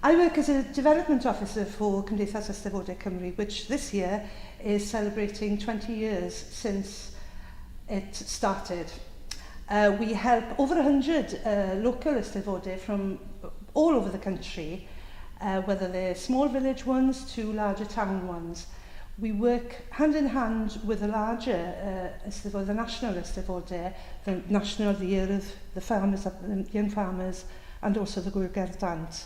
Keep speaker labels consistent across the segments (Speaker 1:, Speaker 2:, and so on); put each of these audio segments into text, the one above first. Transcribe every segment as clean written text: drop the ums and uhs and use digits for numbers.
Speaker 1: I work as a development officer for Cymdeithas Eisteddfodau Cymru, which this year is celebrating 20 years since it started. We help over 100 local Eisteddfodau from all over the country, whether they're small village ones to larger town ones. We work hand in hand with the larger Eisteddfodau, the national Eisteddfodau, the national, the year of the farmers, the young farmers, and also the Gwrgerdant.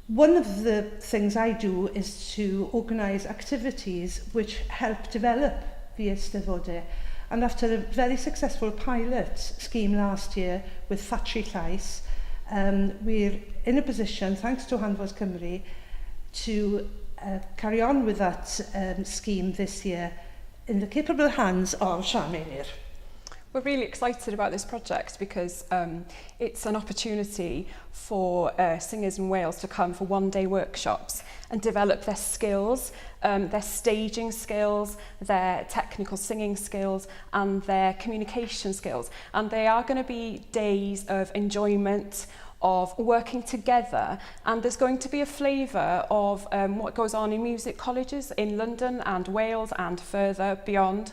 Speaker 1: One of the things I do is to organise activities which help develop the Eisteddfodau. And after a very successful pilot scheme last year with Ffatri Llais, we're in a position, thanks to Hanfod Cymru, to carry on with that scheme this year in the capable hands of Sian Meilir.
Speaker 2: We're really excited about this project because it's an opportunity for singers in Wales to come for one-day workshops and develop their skills, their staging skills, their technical singing skills and their communication skills. And they are going to be days of enjoyment, of working together, and there's going to be a flavour of what goes on in music colleges in London and Wales and further beyond.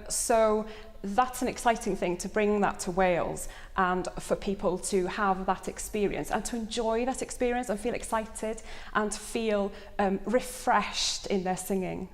Speaker 2: So that's an exciting thing, to bring that to Wales and for people to have that experience and to enjoy that experience and feel excited and feel refreshed in their singing.